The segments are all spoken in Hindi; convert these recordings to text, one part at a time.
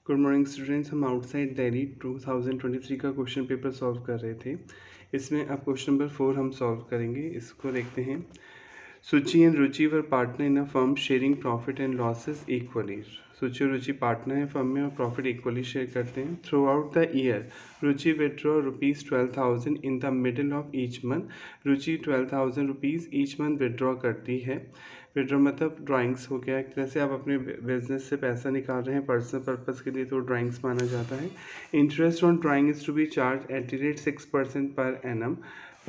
Good morning students. हम आउटसाइड दिल्ली 2023 का क्वेश्चन पेपर सॉल्व कर रहे थे। इसमें अब क्वेश्चन नंबर 4 हम सॉल्व करेंगे। इसको देखते हैं। सुची and Ruchi were partner in a firm sharing profit and losses equally. सुची और रुचि पार्टनर है फर्म में और प्रॉफिट इक्वली शेयर करते हैं। Throughout the year Ruchi withdraw ₹12,000 in the middle of each month. Ruchi 12,000 rupees each month withdraw करती है। विड्रॉ मतलब ड्राइंग्स हो गया। एक तरह से आप अपने बिजनेस से पैसा निकाल रहे हैं पर्सनल पर्पज़ के लिए, तो ड्राइंग्स माना जाता है। Interest on drawing is to be charge at the rate 6% per annum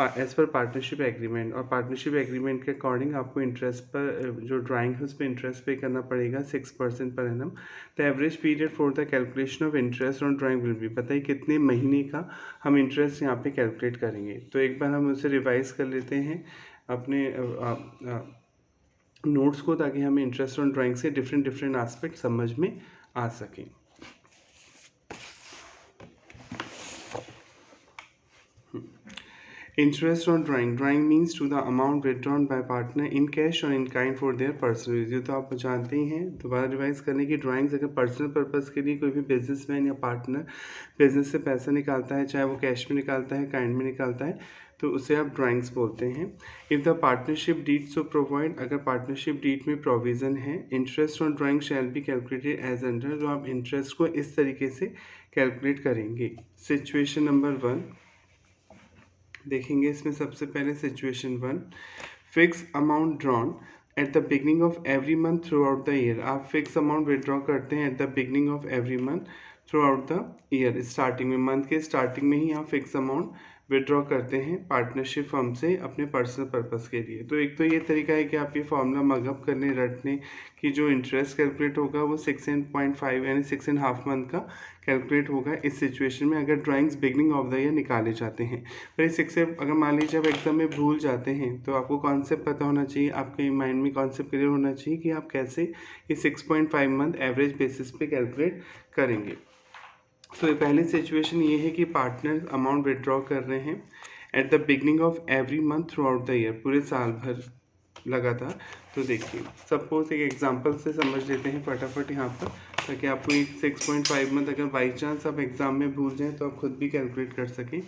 as per partnership agreement. और पार्टनरशिप एग्रीमेंट के अकॉर्डिंग आपको इंटरेस्ट पर जो ड्राइंग है उस पर इंटरेस्ट पे करना पड़ेगा 6% per annum. The average period for the calculation of interest on drawing will be. बताइए कितने महीने का हम इंटरेस्ट यहाँ पे कैलकुलेट करेंगे। तो एक बार हम उसे रिवाइज कर लेते हैं अपने नोट्स को, ताकि हमें इंटरेस्ट ऑन ड्राइंग से डिफरेंट एस्पेक्ट समझ में आ सकें। Interest on drawing means to the amount withdrawn by partner in cash और in kind for their personal use. ये तो आप जानते ही हैं। दोबारा रिवाइज करने की, ड्राइंग्स अगर पर्सनल पर्पज़ के लिए कोई भी बिजनेसमैन या पार्टनर बिजनेस से पैसा निकालता है, चाहे वो कैश में निकालता है, काइंड में निकालता है, तो उसे आप ड्राइंग्स बोलते हैं। If the partnership deed so provide, अगर पार्टनरशिप डीड में प्रोविज़न है, interest on drawing shall be calculated as under. तो आप इंटरेस्ट को इस तरीके से कैलकुलेट करेंगे। सिचुएशन नंबर 1 देखेंगे। इसमें सबसे पहले situation 1, fix amount drawn at the beginning of every month through out the year. आप फिक्स अमाउंट विड्रॉ करते हैं at the beginning of every month through out the year. Starting में, मंथ के स्टार्टिंग में ही आप फिक्स अमाउंट विड्रॉ करते हैं पार्टनरशिप फर्म से अपने पर्सनल पर्पज़ के लिए। तो एक तो ये तरीका है कि आप ये फॉर्मूला मगअप करने रटने की, जो इंटरेस्ट कैलकुलेट होगा वो 6.5 यानी 6.5 मंथ का कैलकुलेट होगा इस सिचुएशन में, अगर drawings beginning of the year निकाले जाते हैं। पर इस 6 से अगर मान लीजिए आप एग्जाम में भूल जाते हैं, तो आपको कॉन्सेप्ट पता होना चाहिए, आपके माइंड में कॉन्सेप्ट क्लियर होना चाहिए कि आप कैसे ये 6.5 मंथ एवरेज बेसिस पे कैलकुलेट करेंगे। तो पहली सिचुएशन ये है कि पार्टनर अमाउंट विड्रॉ कर रहे हैं at the beginning of every month through out the year, पूरे साल भर लगातार। तो देखिए, सपोज एक एग्जांपल से समझ लेते हैं फटाफट यहाँ पर, ताकि आपको एक 6.5 मंथ अगर बाई चांस आप एग्ज़ाम में भूल जाएं तो आप खुद भी कैलकुलेट कर सकें।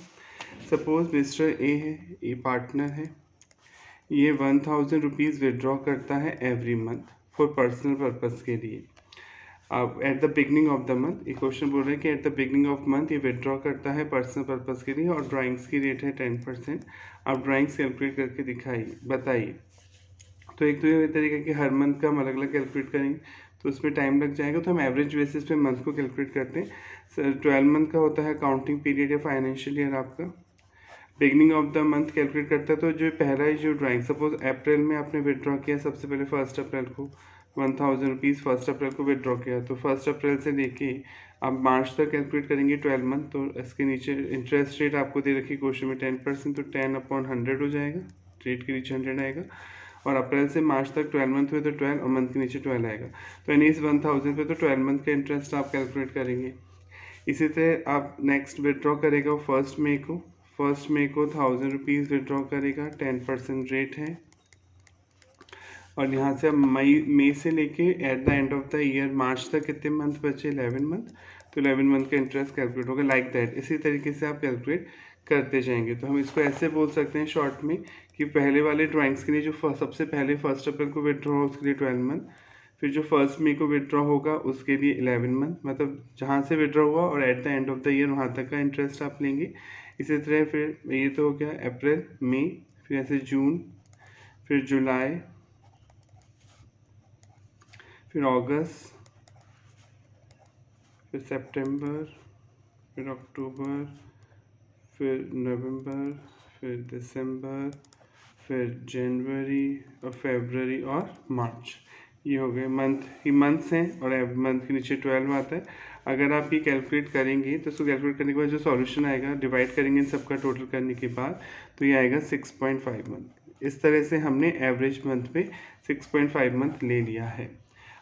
सपोज मिस्टर ए है, ये पार्टनर है, ये 1,000 रुपीज़ विड्रॉ करता है every month for personal purpose के लिए। अब at the beginning of the month, ये क्वेश्चन बोल रहे हैं कि at the beginning of month ये विड्रॉ करता है पर्सनल पर्पज़ के लिए, और ड्राइंग्स की रेट है 10%। आप ड्राइंग्स कैलकुलेट करके दिखाइए, बताइए। तो एक तो ये तरीका कि हर मंथ का हम अलग अलग कैलकुलेट करेंगे, तो उसमें टाइम लग जाएगा। तो हम एवरेज बेसिस पे मंथ को कैलकुलेट करते हैं। 12 मंथ का होता है काउंटिंग पीरियड या फाइनेंशियल ईयर आपका। Beginning of the month calculate करता है, तो जो पहला है जो ड्राइंग, सपोज अप्रैल में आपने विड्रॉ किया सबसे पहले 1 अप्रैल को 1,000 रुपीज़ 1 अप्रैल को विड्रॉ किया, तो 1 अप्रैल से लेके आप मार्च तक कैलकुलेट करेंगे 12 मंथ। तो इसके नीचे इंटरेस्ट रेट आपको दे रखी क्वेश्चन में 10%, तो 10/100 हो जाएगा, रेट के नीचे 100 आएगा। और अप्रैल से मार्च तक 12 मंथ हुए तो 12, और मंथ के नीचे 12 आएगा। तो यानी इस 1,000 पे तो 12 मंथ का इंटरेस्ट आप कैलकुलेट करेंगे। इसी तरह आप नेक्स्ट विड्रॉ करेगा 1 मई को, 1 मई को 1,000 रुपीज़ विड्रॉ करेगा, 10% रेट है। और यहाँ से अब मई से लेके eight the end of the year March तक कितने मंथ बचे, 11 मंथ, तो 11 मंथ का इंटरेस्ट कैलकुलेट होगा लाइक दैट। इसी तरीके से आप कैलकुलेट करते जाएंगे। तो हम इसको ऐसे बोल सकते हैं शॉर्ट में कि पहले वाले ड्राइंग्स के लिए जो सबसे पहले 1 अप्रैल को विड्रॉ हो उसके लिए 12 मंथ, फिर जो 1 मई को विड्रॉ होगा उसके लिए 11 मंथ, मतलब जहाँ से विड्रॉ हुआ और eight the end of the year वहाँ तक का इंटरेस्ट आप लेंगे। इसी तरह फिर ये तो हो गया अप्रैल, मई, फिर ऐसे जून, फिर जुलाई, फिर अगस्त, फिर सितंबर, फिर अक्टूबर, फिर नवंबर, फिर दिसंबर, फिर जनवरी और फरवरी और मार्च। ये हो गए मंथ, ये मंथ्स हैं, और मंथ के नीचे 12 आता है। अगर आप ये कैलकुलेट करेंगे तो इसको कैलकुलेट करने के बाद जो सॉल्यूशन आएगा, डिवाइड करेंगे इन सबका टोटल करने के बाद, तो ये आएगा 6.5 मंथ। इस तरह से हमने एवरेज मंथ पे 6.5 मंथ ले लिया है।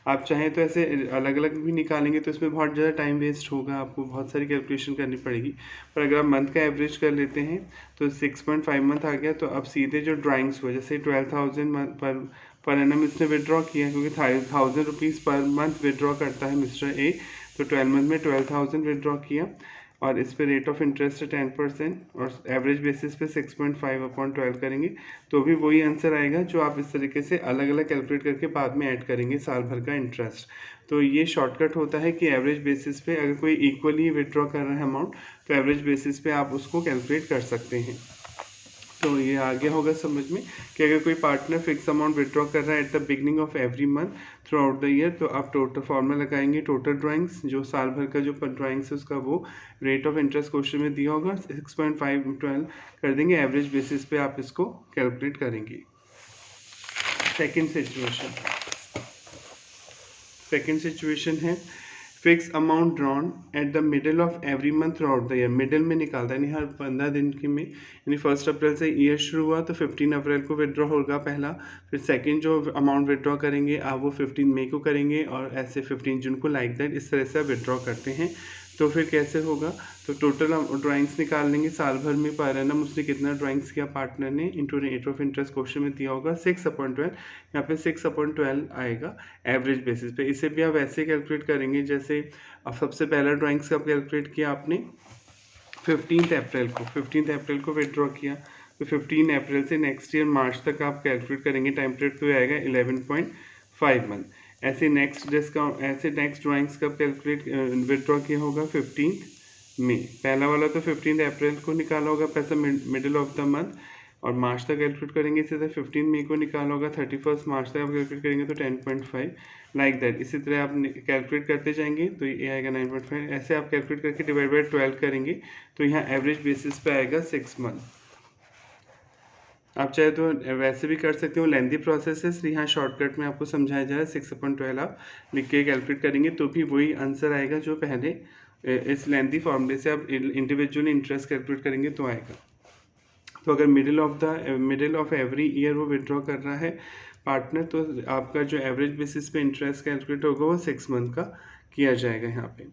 आप चाहें तो ऐसे अलग अलग भी निकालेंगे तो इसमें बहुत ज़्यादा टाइम वेस्ट होगा, आपको बहुत सारी कैलकुलेशन करनी पड़ेगी। पर अगर आप मंथ का एवरेज कर लेते हैं तो 6.5 मंथ आ गया। तो अब सीधे जो ड्राइंग्स हुआ, जैसे 12,000 पर एनम इसने विड्रॉ किया, क्योंकि 1,000 रुपीज़ पर मंथ विड्रॉ करता है मिस्टर ए, तो 12 मंथ में 12,000 विड्रॉ किया और इस पे रेट ऑफ इंटरेस्ट है 10% और एवरेज बेसिस पे 6.5/12 करेंगे तो भी वही आंसर आएगा जो आप इस तरीके से अलग अलग कैलकुलेट करके बाद में ऐड करेंगे साल भर का इंटरेस्ट। तो ये शॉर्टकट होता है कि एवरेज बेसिस पे अगर कोई इक्वली विड्रॉ कर रहा है अमाउंट तो एवरेज बेसिस पे आप उसको कैलकुलेट कर सकते हैं। तो ये आ गया होगा समझ में कि अगर कोई पार्टनर फिक्स अमाउंट विड्रॉ कर रहा है at the beginning of every month through out the year तो आप टोटल फॉर्मूला लगाएंगे टोटल ड्राइंग्स जो साल भर का जो ड्राइंग्स है उसका वो रेट ऑफ इंटरेस्ट क्वेश्चन में दिया होगा 6.5/12 कर देंगे एवरेज बेसिस पे आप इसको कैलकुलेट करेंगे। सेकेंड सिचुएशन है fix amount drawn at the middle of every month through out the year. Middle में निकालता है यानी हर 15 दिन के में यानी 1 अप्रैल से ईयर शुरू हुआ तो 15 अप्रैल को विड्रॉ होगा पहला, फिर सेकंड जो अमाउंट विड्रॉ करेंगे आप वो 15 मई को करेंगे और ऐसे 15 जून को लाइक दैट इस तरह से आप विड्रॉ करते हैं। तो फिर कैसे होगा तो टोटल ड्राइंग्स निकाल लेंगे साल भर में पर एनम उसने कितना ड्राइंग्स किया पार्टनर ने into rate of interest question में दिया होगा 6/12 यहाँ पे 6/12 आएगा एवरेज बेसिस पे। इसे भी आप ऐसे कैलकुलेट करेंगे जैसे अब सबसे पहला ड्राइंग्स कब कैलकुलेट किया आपने 15 अप्रैल को विड्रॉ किया तो 15 अप्रैल से नेक्स्ट ईयर मार्च तक आप कैलकुलेट करेंगे टाइम पीरियड तो आएगा 11.5 मंथ। ऐसे नेक्स्ट ड्राइंग्स कब कैलकुलेट विड्रॉ किया होगा 15 मई। पहला वाला तो 15 अप्रैल को निकाला होगा पैसा मिडिल ऑफ द मंथ और मार्च तक कैलकुलेट करेंगे इसी तरह 15 मई को निकाला होगा 31 मार्च तक आप कैलकुलेट करेंगे तो 10.5 लाइक दैट इसी तरह आप कैलकुलेट करते जाएंगे तो ये आएगा 9.5। ऐसे आप कैलकुलेट करके डिवाइड बाय 12 करेंगे तो यहाँ एवरेज बेसिस पे आएगा 6 मंथ। आप चाहे तो वैसे भी कर सकते हो लेंथी प्रोसेस है, यहाँ शॉर्टकट में आपको समझाया जा रहा है 6/12 आप लिख के कैलकुलेट करेंगे तो भी वही आंसर आएगा जो पहले इस लेंथी फॉर्मूले से आप इंडिविजुअली इंटरेस्ट कैलकुलेट करेंगे तो आएगा। तो अगर मिडिल ऑफ एवरी ईयर वो विड्रॉ कर रहा है पार्टनर तो आपका जो एवरेज बेसिस पे इंटरेस्ट कैलकुलेट होगा वो 6 मंथ का किया जाएगा यहाँ पे।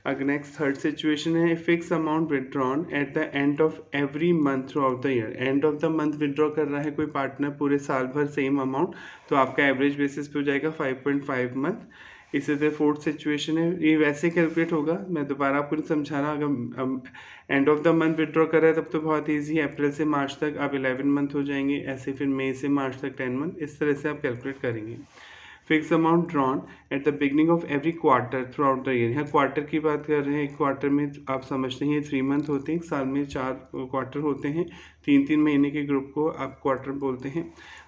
अगर नेक्स्ट थर्ड सिचुएशन है fix amount withdrawn eight the end of every month through out the year. And of the month withdraw कर रहा है कोई पार्टनर पूरे साल भर सेम अमाउंट तो आपका एवरेज बेसिस पे हो जाएगा 5.5 मंथ। इसी तरह फोर्थ सिचुएशन है ये वैसे कैलकुलेट होगा, मैं दोबारा आपको समझा रहा अगर and of the month withdraw कर रहा है तब तो बहुत ईजी है, अप्रैल से मार्च तक आप 11 मंथ हो जाएंगे, ऐसे फिर मई से मार्च तक 10 मंथ, इस तरह से आप कैलकुलेट करेंगे। Fix amount drawn at the beginning of every quarter throughout the year. यहाँ क्वार्टर की बात कर रहे हैं, एक क्वार्टर में आप समझते हैं 3 मंथ होते हैं, साल में 4 क्वार्टर होते हैं, 3-3 महीने के ग्रुप को आप क्वार्टर बोलते हैं।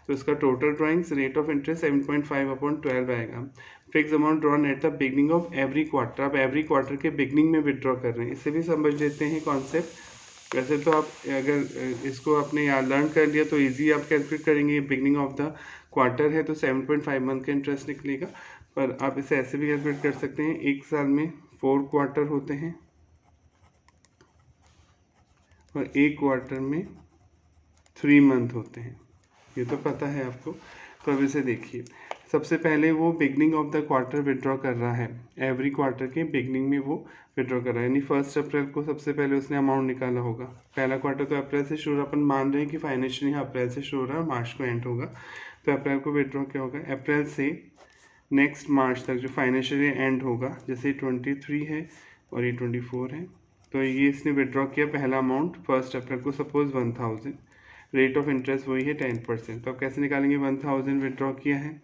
तो इसका total drawings rate of interest 7.5/12 आएगा। Fix amount drawn at the beginning of every quarter, आप एवरी क्वार्टर के बिगनिंग में विड्रॉ कर रहे हैं, इसे भी समझ लेते हैं कॉन्सेप्ट। वैसे तो आप अगर इसको आपने याद लर्न कर लिया तो इजी आप कैलकुलेट करेंगे, बिगनिंग ऑफ द क्वार्टर है तो 7.5 मंथ का इंटरेस्ट निकलेगा, पर आप इसे ऐसे भी कैलकुलेट कर सकते हैं एक साल में 4 क्वार्टर होते हैं और एक क्वार्टर में 3 मंथ होते हैं, ये तो पता है आपको। तो अब इसे देखिए, सबसे पहले वो beginning of the quarter withdraw कर रहा है, एवरी क्वार्टर के बिगनिंग में वो विड्रॉ कर रहा है, यानी 1 अप्रैल को सबसे पहले उसने अमाउंट निकाला होगा। पहला क्वार्टर तो अप्रैल से शुरू, अपन मान रहे हैं कि फाइनेंशियल यहाँ अप्रैल से शुरू हो रहा है, मार्च को एंड होगा, तो अप्रैल को विड्रॉ क्या होगा, अप्रैल से नेक्स्ट मार्च तक जो फाइनेंशियल एंड होगा, जैसे 23 है और ये 24 है, तो ये इसने विड्रॉ किया पहला अमाउंट 1 अप्रैल को, सपोज 1000, रेट ऑफ इंटरेस्ट वही है 10%। तो आप कैसे निकालेंगे, 1000 विड्रॉ किया है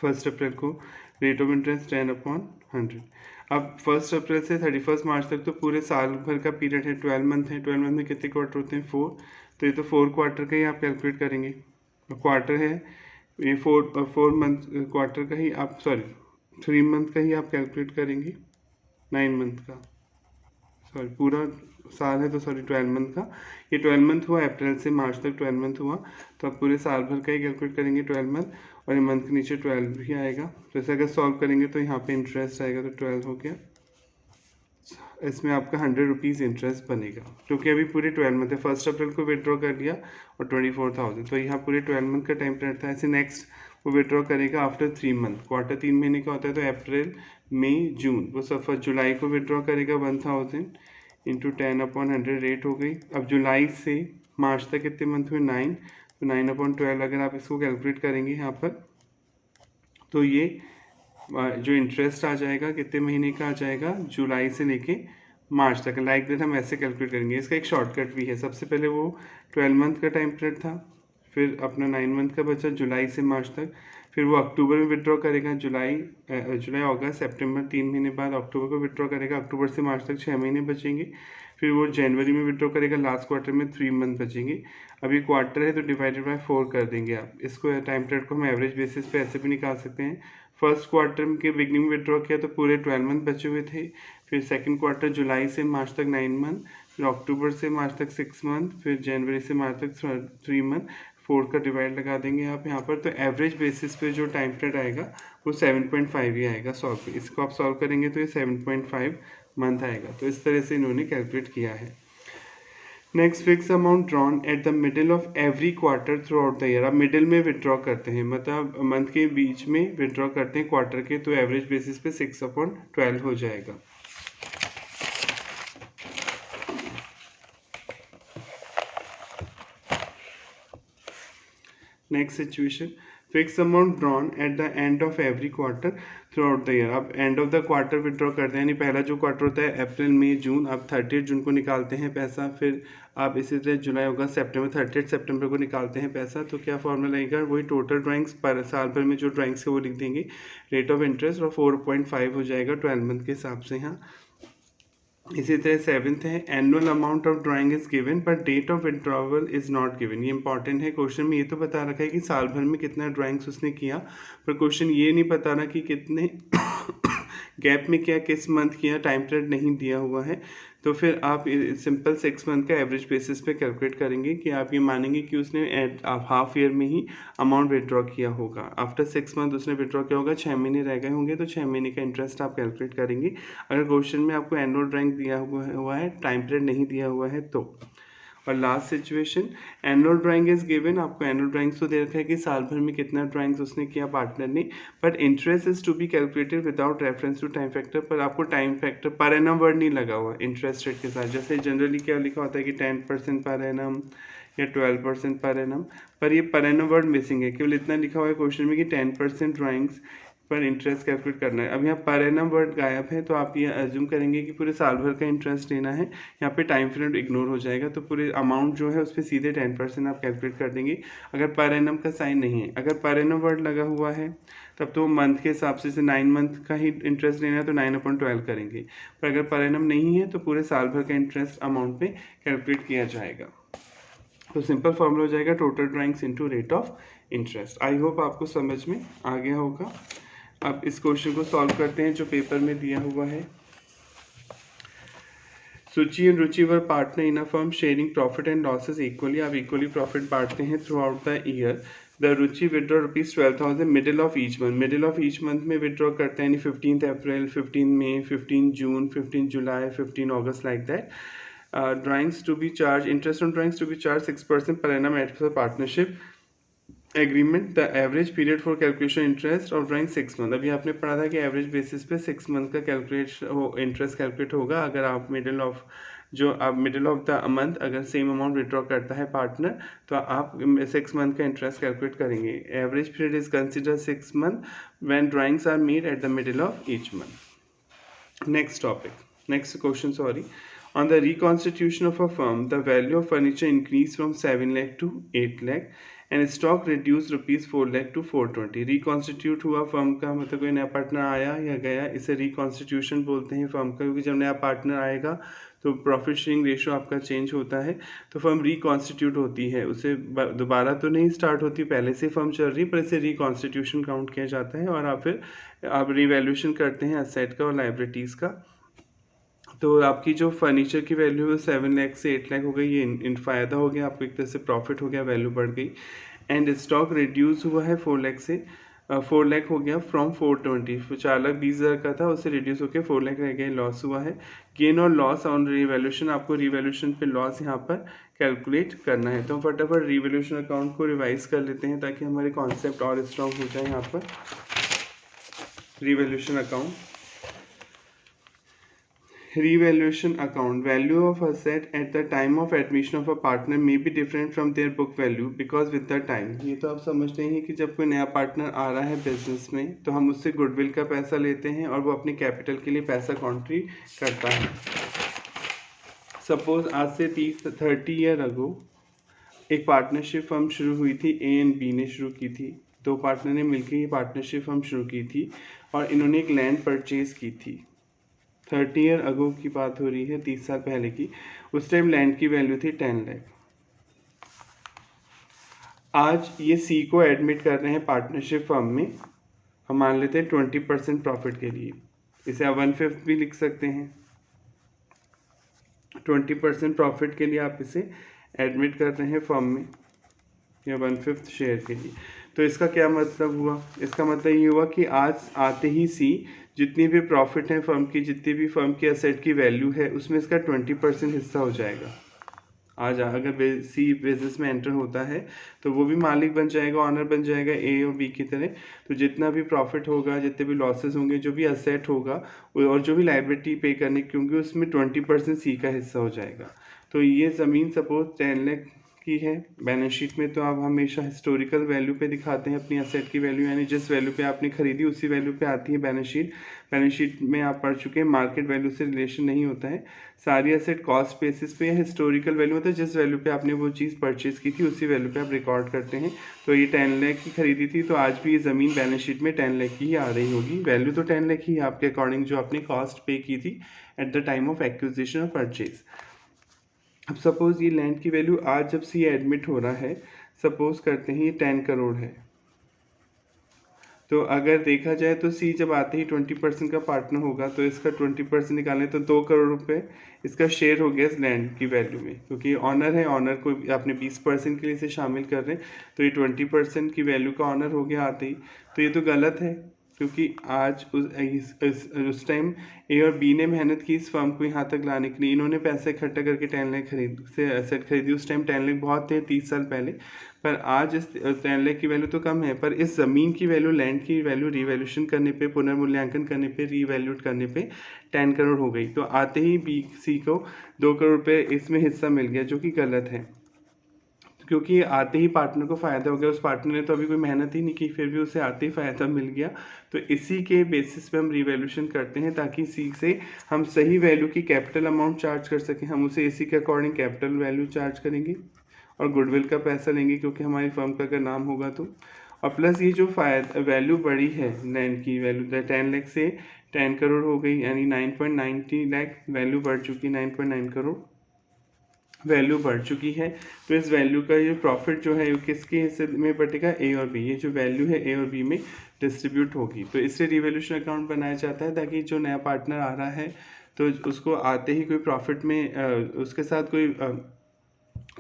1 अप्रैल को, रेट ऑफ इंटरेस्ट 10/100। अब 1 अप्रैल से 31 मार्च तक तो पूरे साल भर का पीरियड है, 12 मंथ है, 12 मंथ में कितने क्वार्टर होते हैं, 4, तो ये तो 4 क्वार्टर का ही आप कैलकुलेट करेंगे, क्वार्टर है ये 4 मंथ क्वार्टर का ही आप 3 मंथ का ही आप कैलकुलेट करेंगे, 9 मंथ का, पूरा साल है तो 12 मंथ का, ये 12 मंथ हुआ, अप्रैल से मार्च तक 12 मंथ हुआ, तो आप पूरे साल भर का ही कैलकुलेट करेंगे 12 मंथ, और ये मंथ के नीचे 12 भी आएगा। तो इसे अगर सॉल्व करेंगे तो यहाँ पे इंटरेस्ट आएगा, तो 12 हो गया, इसमें आपका 100 रुपीज़ इंटरेस्ट बनेगा, क्योंकि अभी पूरे 12 मंथ है, 1 अप्रैल को विड्रॉ कर लिया और 24,000, तो यहाँ पूरे 12 मंथ का टाइम पीरियड था। ऐसे नेक्स्ट वो विड्रॉ करेगा आफ्टर 3 मंथ, क्वार्टर 3 महीने का होता है, तो अप्रैल मई जून, वो सफर जुलाई को विड्रॉ करेगा 1000 इंटू 10/100 रेट हो गई। अब जुलाई से मार्च तक कितने मंथ हुए, 9, तो 9/12 अगर आप इसको कैलकुलेट करेंगे यहाँ पर, तो ये जो इंटरेस्ट आ जाएगा कितने महीने का आ जाएगा, जुलाई से लेके मार्च तक। लाइक दैट हम ऐसे कैलकुलेट करेंगे। इसका एक शॉर्टकट भी है। सबसे पहले वो 12 मंथ का टाइम पीरियड था, फिर अपना 9 मंथ का बचा जुलाई से मार्च तक, फिर वो अक्टूबर में विड्रॉ करेगा, जुलाई अगस्त सितंबर 3 महीने बाद अक्टूबर को विड्रॉ करेगा, अक्टूबर से मार्च तक 6 महीने बचेंगे, फिर वो जनवरी में विड्रॉ करेगा, लास्ट क्वार्टर में 3 मंथ बचेंगे। अभी क्वार्टर है तो डिवाइडेड बाय 4 कर देंगे आप। इसको टाइम पीरियड को हम एवरेज बेसिस पे ऐसे भी निकाल सकते हैं। फर्स्ट क्वार्टर के बिगनिंग में विड्रॉ किया तो पूरे 12 मंथ बचे हुए थे, फिर सेकंड क्वार्टर जुलाई से मार्च तक 9 मंथ, फिर अक्टूबर से मार्च तक 6 मंथ, फिर जनवरी से मार्च तक 3 मंथ, 4 का डिवाइड लगा देंगे आप यहाँ पर। तो एवरेज बेसिस पे जो टाइम पीरियड आएगा वो 7.5 ही आएगा सॉल्व। इसको आप सॉल्व करेंगे तो ये 7.5 मंथ आएगा। तो इस तरह से इन्होंने कैलकुलेट किया है। Next, fix amount drawn at the middle of every quarter throughout the year. आप मिडिल में विड्रॉ करते हैं, मतलब मंथ के बीच में विड्रॉ करते हैं क्वार्टर के, तो एवरेज बेसिस पे 6/12 हो जाएगा। Next situation, fix amount drawn at the end of every quarter throughout the year. आप end of the quarter withdraw करते हैं, यानी पहला जो क्वार्टर होता है अप्रैल मई जून, आप 30 जून को निकालते हैं पैसा, फिर आप इसी तरह जुलाई अगस्त सितंबर 30 सितंबर को निकालते हैं पैसा। तो क्या फॉर्मूला लगेगा, वही टोटल ड्राइंग्स पर साल भर में जो ड्राइंग्स है वो लिख देंगे, रेट ऑफ इंटरेस्ट, और 4.5 हो जाएगा 12 मंथ के हिसाब से यहाँ। इसी तरह 7th है, annual amount of drawing is given but date of withdrawal is not given. ये इंपॉर्टेंट है, क्वेश्चन में ये तो बता रखा है कि साल भर में कितना ड्राइंग्स उसने किया, पर क्वेश्चन ये नहीं बता रहा कि कितने गैप में किया, किस मंथ किया, टाइम पीरियड नहीं दिया हुआ है। तो फिर आप सिंपल 6 मंथ का एवरेज बेसिस पे कैलकुलेट करेंगे कि आप ये मानेंगे कि उसने हाफ ईयर में ही अमाउंट विड्रॉ किया होगा। आफ्टर 6 मंथ उसने विड्रॉ किया होगा, 6 महीने रह गए होंगे, तो 6 महीने का इंटरेस्ट आप कैलकुलेट करेंगे। अगर क्वेश्चन में आपको एनुअल ड्राइंग दिया हुआ है, टाइम पीरियड नहीं दिया हुआ है तो। और last situation, annual drawing is given, आपको एनुअल ड्राइंग्स तो दे रखा है कि साल भर में कितना ड्राइंग्स उसने किया पार्टनर ने, but interest is to be calculated without reference to time factor. पर आपको time factor per annum word नहीं लगा हुआ इंटरेस्ट रेट के साथ। जैसे जनरली क्या लिखा होता है कि 10% पर एनम या 12% पर एनम, पर ये पर एनम वर्ड मिसिंग है। केवल इतना लिखा हुआ है क्वेश्चन में कि 10% ड्राइंग्स पर इंटरेस्ट कैलकुलेट करना है। अब यहाँ पर एनम वर्ड गायब है, तो आप ये अज्यूम करेंगे कि पूरे साल भर का इंटरेस्ट लेना है। यहाँ पे टाइम पीरियड इग्नोर हो जाएगा, तो पूरे अमाउंट जो है उस पर सीधे 10% आप कैलकुलेट कर देंगे। अगर पर एनम का साइन नहीं है, अगर पर एनम वर्ड लगा हुआ है तब तो मंथ के हिसाब से 9 मंथ का ही इंटरेस्ट लेना है तो 9/12 करेंगे। पर अगर पर एनम नहीं है तो पूरे साल भर का इंटरेस्ट अमाउंट पे कैलकुलेट किया जाएगा। तो सिंपल फॉर्मूला हो जाएगा total drawings into rate of interest. I hope आपको समझ में आ गया होगा। अब इस क्वेश्चन को सॉल्व करते हैं जो पेपर में दिया हुआ है। Suchi and Ruchi were partner in a firm sharing profit and losses equally. आप इक्वली प्रॉफिट बांटते हैं throughout the year. The Ruchi withdraw ₹12,000 middle of each month. Middle of each month में विड्रॉ करते हैं, यानी 15 अप्रैल, 15 मई, 15 जून, 15 जुलाई, 15 अगस्त, like that. Drawings to be charge, interest on drawings to be charge 6% per annum at the partnership agreement. The average period for calculation interest of drawing 6 month. अभी आपने पढ़ा था कि एवरेज बेसिस पे 6 मंथ का इंटरेस्ट कैलकुलेट होगा। अगर आप मिडिल ऑफ द मंथ अगर सेम अमाउंट विड्रॉ करता है पार्टनर, तो आप 6 मंथ का इंटरेस्ट कैलकुलेट करेंगे। Average period is consider 6 month when drawings are made at the middle of each month. Next question, sorry. On the reconstitution of a firm, the value of furniture increased from 7 lakh to 8 lakh and stock reduced ₹4 lakh to 420। Reconstitute हुआ फर्म का, मतलब कोई नया पार्टनर आया या गया, इसे रिकॉन्स्टिट्यूशन बोलते हैं फर्म का। क्योंकि जब नया पार्टनर आएगा तो प्रॉफिट शेयरिंग रेशियो आपका चेंज होता है, तो फर्म रिकॉन्स्टिट्यूट होती है। उसे दोबारा तो नहीं स्टार्ट होती, पहले से फर्म चल रही, पर इसे रिकॉन्स्टिट्यूशन काउंट किया जाता है। और आप रिवैल्यूएशन करते हैं एसेट का और लाइबिलिटीज़ का। तो आपकी जो फर्नीचर की वैल्यू है 7 लाख से 8 लाख हो गई, ये इन फ़ायदा हो गया आपको, एक तरह से प्रॉफिट हो गया, वैल्यू बढ़ गई। एंड स्टॉक रिड्यूस हुआ है 4 लाख से 4 लाख हो गया फ्रॉम 420, 4,20,000 का था, उससे रिड्यूस होकर 4 लाख रह गया, लॉस हुआ है। गेन और लॉस ऑन रिवैल्यूएशन, आपको रिवैल्यूएशन पे लॉस यहाँ पर कैलकुलेट करना है। तो हम फटाफट रिवैल्यूएशन अकाउंट को रिवाइज कर लेते हैं ताकि हमारे कॉन्सेप्ट और स्ट्रॉन्ग हो जाए। यहाँ पर revaluation account, Revaluation account. Value of asset at the time of admission of a partner may be different from their book value because with the time. ये तो आप समझते हैं कि जब कोई नया पार्टनर आ रहा है बिजनेस में तो हम उससे गुडविल का पैसा लेते हैं और वो अपनी कैपिटल के लिए पैसा कॉन्ट्रीब्यूट करता है. सपोज आज से 30 ईयर अगो एक पार्टनरशिप फर्म शुरू हुई थी. ए एंड बी ने शुरू की थी. दो पार्टनर ने मिलकर ये पार्टनरशिप फर्म शुरू की थी और इन्होंने एक लैंड परचेज की थी. 30 ईयर अगो की बात हो रही है, 30 साल पहले की. उस टाइम लैंड की वैल्यू थी 10 लाख. आज ये सी को एडमिट कर रहे हैं पार्टनरशिप फर्म में. हम मान लेते हैं 20% प्रॉफिट के लिए. इसे आप 1/5 भी लिख सकते हैं. 20% प्रॉफिट के लिए आप इसे एडमिट कर रहे हैं फर्म में या 1/5 शेयर के लिए. तो इसका क्या मतलब हुआ? इसका मतलब ये हुआ कि आज आते ही सी जितनी भी प्रॉफिट है फर्म की, जितनी भी फर्म की एसेट की वैल्यू है उसमें इसका 20% हिस्सा हो जाएगा. आज अगर सी बिजनेस में एंटर होता है तो वो भी मालिक बन जाएगा, ऑनर बन जाएगा ए और बी की तरह. तो जितना भी प्रॉफिट होगा, जितने भी लॉसेस होंगे, जो भी एसेट होगा और जो भी लाइबिलिटी पे करने की होंगी उसमें 20% सी का हिस्सा हो जाएगा. तो ये ज़मीन सपोज 10 लाख की है बैलेंस शीट में, तो आप हमेशा हिस्टोरिकल वैल्यू पे दिखाते हैं अपनी एसेट की वैल्यू, यानी जिस वैल्यू पे आपने खरीदी उसी वैल्यू पे आती है बैलेंस शीट. बैलेंस शीट में आप पढ़ चुके हैं मार्केट वैल्यू से रिलेशन नहीं होता है. सारी एसेट कॉस्ट बेसिस पे या हिस्टोरिकल वैल्यू होता है. जिस वैल्यू पे आपने वो चीज़ परचेज की थी उसी वैल्यू पे आप रिकॉर्ड करते हैं. तो ये 10 लाख की खरीदी थी तो आज भी ये ज़मीन बैलेंस शीट में 10 लाख की ही आ रही होगी. वैल्यू तो 10 लाख ही आपके अकॉर्डिंग जो आपने कॉस्ट पे की थी at the time of acquisition और परचेज. अब सपोज़ ये लैंड की वैल्यू आज जब सी एडमिट हो रहा है, सपोज़ करते हैं ये 10 करोड़ है. तो अगर देखा जाए तो सी जब आते ही 20% का पार्टनर होगा तो इसका 20% निकालें तो 2 करोड़ रुपए इसका शेयर हो गया इस लैंड की वैल्यू में. क्योंकि ऑनर है, ऑनर को आपने 20% के लिए इसे शामिल कर रहे हैं तो ये 20% की वैल्यू का ऑनर हो गया आते ही. तो ये तो गलत है क्योंकि आज उस टाइम ए और बी ने मेहनत की इस फर्म को यहाँ तक लाने के लिए. इन्होंने पैसा इकट्ठा करके 10 लाख से एसेट खरीदी. उस टाइम 10 लाख बहुत थे 30 साल पहले, पर आज इस 10 लाख की वैल्यू तो कम है. पर इस ज़मीन की वैल्यू, लैंड की वैल्यू रिवैल्यूएशन करने पे, पुनर्मूल्यांकन करने पे, रीवैल्यूट करने पे 10 करोड़ हो गई. तो आते ही बी सी को 2 करोड़ रुपये इसमें हिस्सा मिल गया, जो कि गलत है क्योंकि आते ही पार्टनर को फ़ायदा हो गया. उस पार्टनर ने तो अभी कोई मेहनत ही नहीं की, फिर भी उसे आते ही फ़ायदा मिल गया. तो इसी के बेसिस पे हम रिवैल्यूएशन करते हैं ताकि इसी से हम सही वैल्यू की कैपिटल अमाउंट चार्ज कर सकें. हम उसे इसी के अकॉर्डिंग कैपिटल वैल्यू चार्ज करेंगे और गुडविल का पैसा लेंगे क्योंकि हमारी फर्म का अगर नाम होगा तो. और प्लस ये जो वैल्यू बढ़ी है लैंड की वैल्यू 10 लाख से 10 करोड़ हो गई, यानी 9.90 लाख वैल्यू बढ़ चुकी, 9.9 करोड़ वैल्यू बढ़ चुकी है. तो इस वैल्यू का ये प्रॉफिट जो है किसके हिस्से में बटेगा? ए और बी. ये जो वैल्यू है ए और बी में डिस्ट्रीब्यूट होगी. तो इससे रिवैल्यूएशन अकाउंट बनाया जाता है ताकि जो नया पार्टनर आ रहा है तो उसको आते ही कोई प्रॉफिट में उसके साथ कोई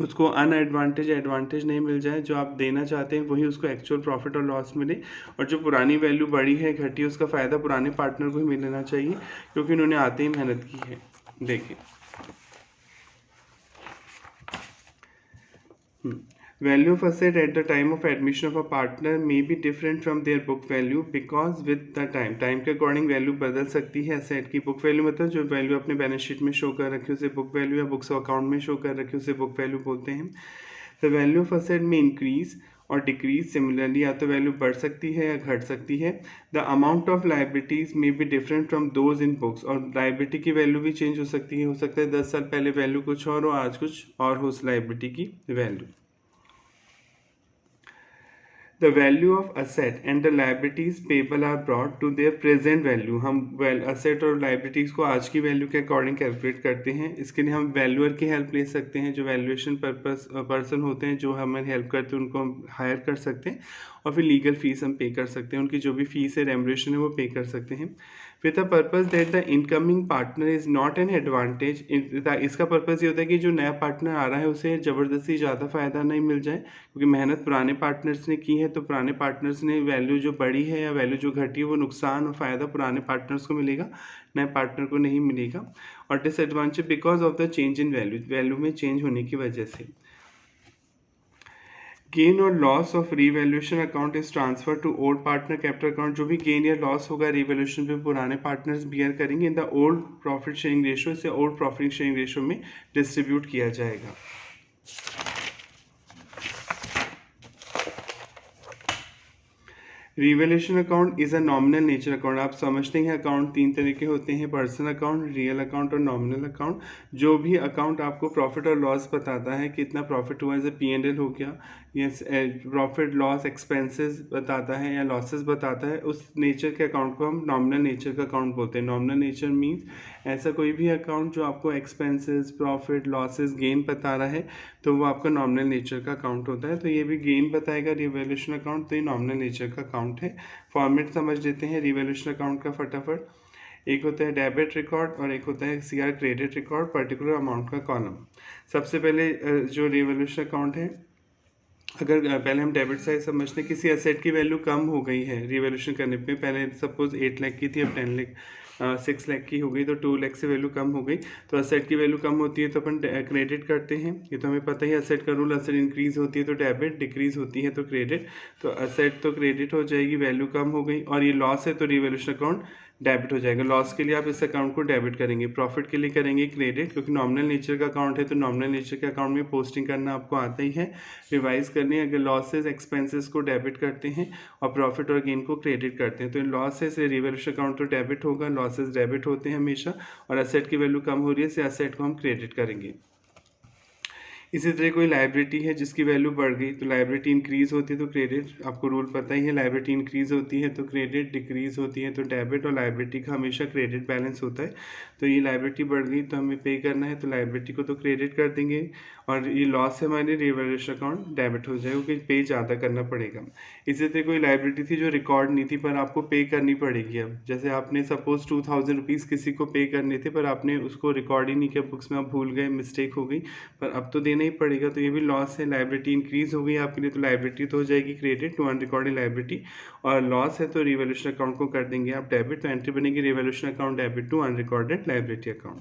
उसको अनएडवांटेज एडवांटेज नहीं मिल जाए. जो आप देना चाहते हैं वही उसको एक्चुअल प्रॉफिट और लॉस मिले. और जो पुरानी वैल्यू बढ़ी है, घटी, उसका फ़ायदा पुराने पार्टनर को ही मिलना चाहिए क्योंकि उन्होंने आते ही मेहनत की है. देखिए Value of asset at the time of admission of a partner may be different from their book value because with the time के अकॉर्डिंग वैल्यू बदल सकती है एसेट की. बुक वैल्यू मतलब जो वैल्यू अपने बैलेंस शीट में शो कर रखी है उसे बुक वैल्यू, या बुक्स अकाउंट में शो कर रखी है उसे बुक वैल्यू बोलते हैं. द वैल्यू ऑफ असेट में इंक्रीज और डिक्रीज सिमिलरली, या तो वैल्यू बढ़ सकती है या घट सकती है. The amount of liabilities may be different from those in books, और लाइबिलिटी की वैल्यू भी चेंज हो सकती है. हो सकता है 10 साल पहले वैल्यू कुछ और हो, आज कुछ और हो उस लाइबिलिटी की value. The value of asset and the liabilities payable are brought to their present value. हम asset और liabilities को आज की वैल्यू के अकॉर्डिंग कैलकुलेट करते हैं. इसके लिए हम वैल्यूअर की हेल्प ले सकते हैं. जो वैल्यूएशन पर्सन होते हैं जो हमें हेल्प करते हैं उनको हम हायर कर सकते हैं और फिर लीगल फीस हम पे कर सकते हैं. उनकी जो भी फीस है, रेमुनरेशन है, वो पे कर सकते हैं. With the purpose that the incoming partner is not an advantage. इसका पर्पज़ ये होता है कि जो नया पार्टनर आ रहा है उसे ज़बरदस्ती ज़्यादा फ़ायदा नहीं मिल जाए क्योंकि मेहनत पुराने पार्टनर्स ने की है. तो पुराने पार्टनर्स ने वैल्यू जो बढ़ी है या वैल्यू जो घटी है वो नुकसान और फ़ायदा पुराने पार्टनर्स को मिलेगा, नए पार्टनर को नहीं मिलेगा. और disadvantage because of the change in value, value में चेंज होने की वजह से. गेन और loss of revaluation account is transfer to old partner capital account. जो भी गेन या लॉस होगा रिवैल्यूएशन पे पुराने पार्टनर्स बियर करेंगे in the old profit sharing ratio से ओल्ड प्रॉफिट शेयरिंग रेशियो में डिस्ट्रीब्यूट किया जाएगा। Revaluation account is a nominal nature account. आप समझते हैं अकाउंट तीन तरह के होते हैं, पर्सनल अकाउंट, रियल अकाउंट और नॉमिनल अकाउंट। जो भी अकाउंट आपको प्रॉफिट और लॉस बताता है, कितना प्रॉफिट हुआ, जैसे P&L हो गया, या प्रॉफिट लॉस एक्सपेंसेस बताता है या लॉसेस बताता है, उस नेचर के अकाउंट को हम नॉमिनल नेचर का अकाउंट बोलते हैं। नॉमिनल नेचर मीन्स ऐसा कोई भी अकाउंट जो आपको एक्सपेंसेस, प्रॉफिट, लॉसेस, गेन बता रहा है तो वो आपका नॉमिनल नेचर का अकाउंट होता है। तो ये भी गेन बताएगा रिवैल्यूएशन अकाउंट, तो ये नॉमिनल नेचर का अकाउंट है। फॉर्मेट समझ लेते हैं रिवैल्यूएशन अकाउंट का फटाफट। एक होता है डेबिट रिकॉर्ड और एक होता है CR credit record, particular amount का कॉलम। सबसे पहले जो रिवैल्यूएशन अकाउंट है, अगर पहले हम डेबिट साइड समझते हैं, किसी एसेट की वैल्यू कम हो गई है रिवैल्यूएशन करने पे, पहले सपोज 8 लाख की थी, अब 10 लाख 6 लाख की हो गई, तो 2 लाख से वैल्यू कम हो गई, तो असेट की वैल्यू कम होती है तो अपन क्रेडिट करते हैं। ये तो हमें पता ही असेट का रूल, असेट इंक्रीज होती है तो डेबिट, डिक्रीज होती है तो क्रेडिट। तो असेट तो क्रेडिट हो जाएगी, वैल्यू कम हो गई, और ये लॉस है तो रिवैल्यूएशन अकाउंट डेबिट हो जाएगा। लॉस के लिए आप इस अकाउंट को डेबिट करेंगे, प्रॉफिट के लिए करेंगे क्रेडिट, क्योंकि नॉमिनल नेचर का अकाउंट है तो नॉमिनल नेचर के अकाउंट में पोस्टिंग करना आपको आता ही है, रिवाइज करनी है। अगर लॉसेस एक्सपेंसेस को डेबिट करते हैं और प्रॉफिट और गेन को क्रेडिट करते हैं, तो इन लॉसेस से रिवैल्यूएशन अकाउंट तो डेबिट होगा, लॉसेस डेबिट होते हैं हमेशा, और असेट की वैल्यू कम हो रही है से असेट को हम क्रेडिट करेंगे। इसी तरह कोई लाइबिलिटी है जिसकी वैल्यू बढ़ गई, तो लाइबिलिटी इंक्रीज होती है तो क्रेडिट, आपको रूल पता ही है, लाइबिलिटी इंक्रीज होती है तो क्रेडिट, डिक्रीज होती है तो डेबिट, और लाइबिलिटी का हमेशा क्रेडिट बैलेंस होता है। तो ये लाइबिलिटी बढ़ गई तो हमें पे करना है, तो लाइबिलिटी को तो क्रेडिट कर देंगे, और ये लॉस है हमारे रिवैल्यूएशन अकाउंट डेबिट हो जाएगा, क्योंकि पे ज़्यादा करना पड़ेगा। इसी तरह कोई लाइबिलिटी थी जो रिकॉर्ड नहीं थी पर आपको पे करनी पड़ेगी, अब जैसे आपने सपोज 2000 रुपीज़ किसी को पे करने थे पर आपने उसको रिकॉर्ड ही नहीं किया बुक्स में, आप भूल गए, मिस्टेक हो गई, पर अब तो देना ही पड़ेगा, तो ये भी लॉस है। लाइबिलिटी इंक्रीज हो गई आपके लिए, तो लाइबिलिटी तो हो जाएगी क्रेडिट टू अनरिकॉर्डेड लाइबिलिटी, और लॉस है तो रिवैल्यूएशन अकाउंट को कर देंगे आप डेबिट, तो एंट्री बनेगी revaluation account debit to unrecorded liability account.